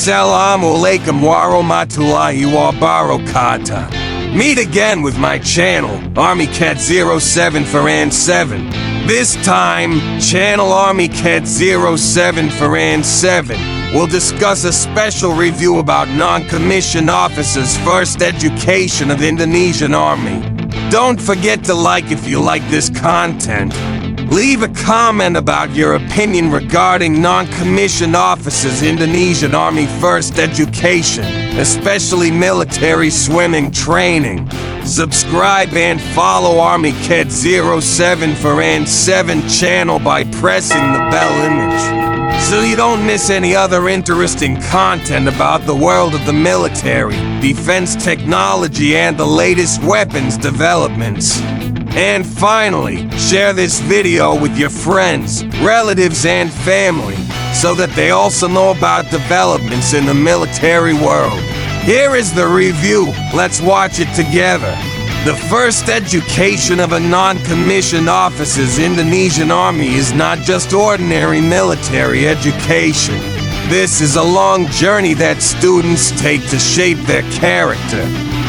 Assalamu alaikum warahmatullahi wabarakatuh. Meet again with my channel, Army Cat 07 for AN 7. This time, channel Army Cat 07 for AN 7 will discuss a special review about non-commissioned officers' first education of the Indonesian Army. Don't forget to like if you like this content. Leave a comment about your opinion regarding non-commissioned officers' Indonesian Army first education, especially military swimming training. Subscribe and follow Army Cat 07 for AN 7 channel by pressing the bell image, so you don't miss any other interesting content about the world of the military, defense technology, and the latest weapons developments. And finally, share this video with your friends, relatives, and family, so that they also know about developments in the military world. Here is the review. Let's watch it together. The first education of a non-commissioned officer's Indonesian Army is not just ordinary military education. This is a long journey that students take to shape their character,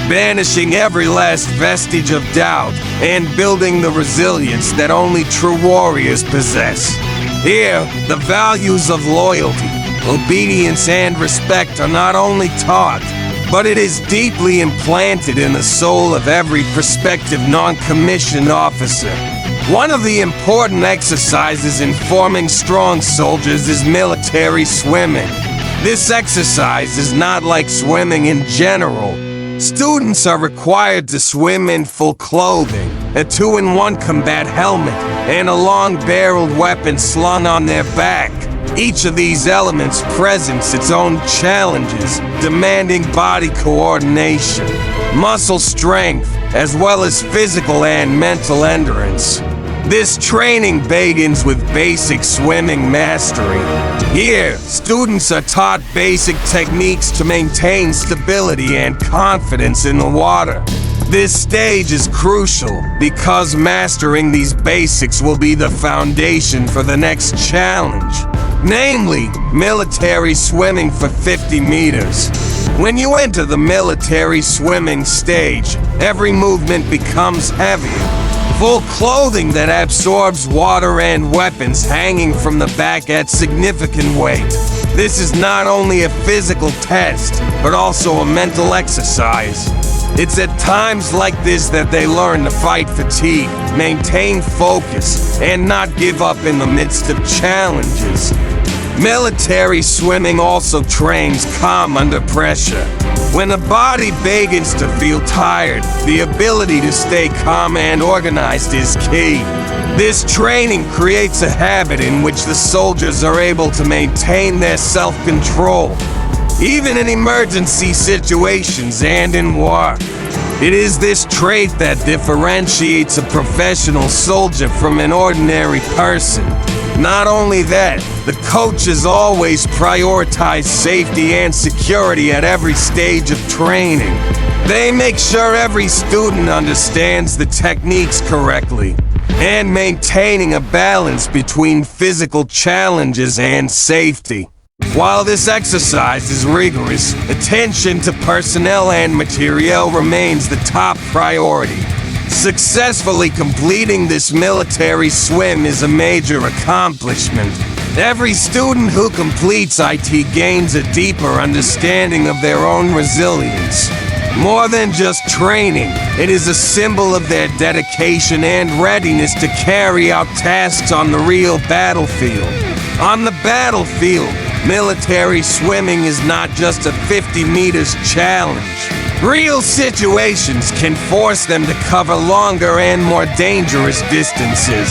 banishing every last vestige of doubt and building the resilience that only true warriors possess. Here, the values of loyalty, obedience, and respect are not only taught, but it is deeply implanted in the soul of every prospective non-commissioned officer. One of the important exercises in forming strong soldiers is military swimming. This exercise is not like swimming in general. Students are required to swim in full clothing, a 2-in-1 combat helmet, and a long-barreled weapon slung on their back. Each of these elements presents its own challenges, demanding body coordination, muscle strength, as well as physical and mental endurance. This training begins with basic swimming mastery. Here, students are taught basic techniques to maintain stability and confidence in the water. This stage is crucial because mastering these basics will be the foundation for the next challenge, namely, military swimming for 50 meters. When you enter the military swimming stage, every movement becomes heavier. Full clothing that absorbs water and weapons hanging from the back at significant weight. This is not only a physical test, but also a mental exercise. It's at times like this that they learn to fight fatigue, maintain focus, and not give up in the midst of challenges. Military swimming also trains calm under pressure. When the body begins to feel tired, the ability to stay calm and organized is key. This training creates a habit in which the soldiers are able to maintain their self-control, even in emergency situations and in war. It is this trait that differentiates a professional soldier from an ordinary person. Not only that, the coaches always prioritize safety and security at every stage of training. They make sure every student understands the techniques correctly, and maintaining a balance between physical challenges and safety. While this exercise is rigorous, attention to personnel and materiel remains the top priority. Successfully completing this military swim is a major accomplishment. Every student who completes IT gains a deeper understanding of their own resilience. More than just training, it is a symbol of their dedication and readiness to carry out tasks on the real battlefield. On the battlefield, military swimming is not just a 50 meters challenge. Real situations can force them to cover longer and more dangerous distances,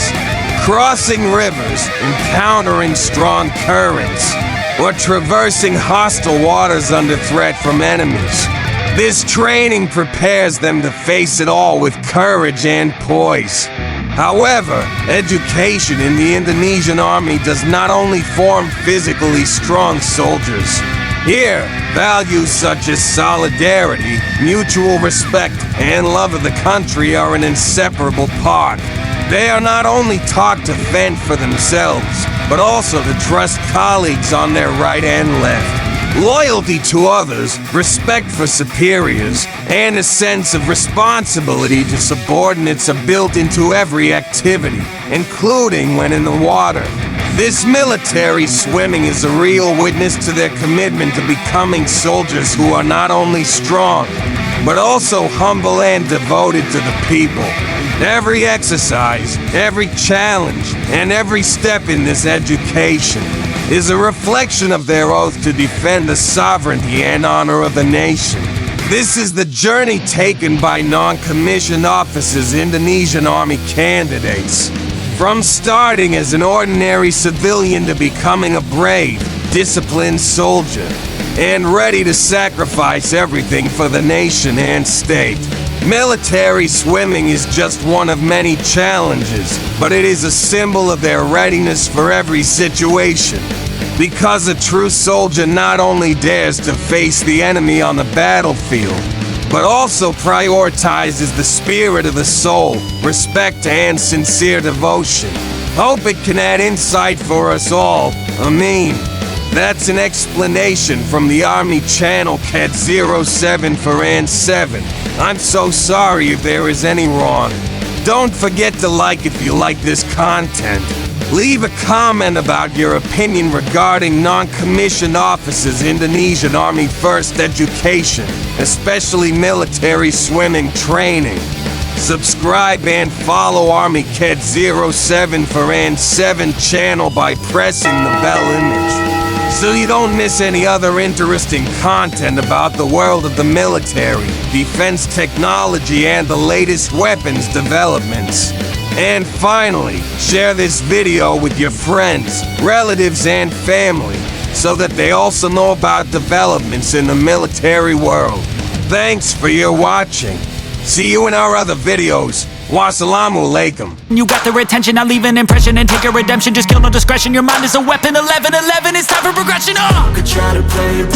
crossing rivers, encountering strong currents, or traversing hostile waters under threat from enemies. This training prepares them to face it all with courage and poise. However, education in the Indonesian Army does not only form physically strong soldiers. Here, values such as solidarity, mutual respect, and love of the country are an inseparable part. They are not only taught to fend for themselves, but also to trust colleagues on their right and left. Loyalty to others, respect for superiors, and a sense of responsibility to subordinates are built into every activity, including when in the water. This military swimming is a real witness to their commitment to becoming soldiers who are not only strong, but also humble and devoted to the people. Every exercise, every challenge, and every step in this education is a reflection of their oath to defend the sovereignty and honor of the nation. This is the journey taken by non-commissioned officers, Indonesian Army candidates. From starting as an ordinary civilian to becoming a brave, disciplined soldier, and ready to sacrifice everything for the nation and state. Military swimming is just one of many challenges, but it is a symbol of their readiness for every situation. Because a true soldier not only dares to face the enemy on the battlefield, but also prioritizes the spirit of the soul, respect, and sincere devotion. Hope it can add insight for us all. Amen. That's an explanation from the Army channel CAD07 for AN7. I'm so sorry if there is any wrong. Don't forget to like if you like this content. Leave a comment about your opinion regarding non-commissioned officers' Indonesian Army First Education, especially military swimming training. Subscribe and follow Army CAD07 for AN7 channel by pressing the bell image, so you don't miss any other interesting content about the world of the military, defense technology, and the latest weapons developments. And finally, share this video with your friends, relatives, and family so that they also know about developments in the military world. Thanks for your watching. See you in our other videos. Wassalamu alaikum. You got their attention, now leave an impression and take your redemption. Just kill no discretion, your mind is a weapon. 11-11, it's time for progression. Could try to play it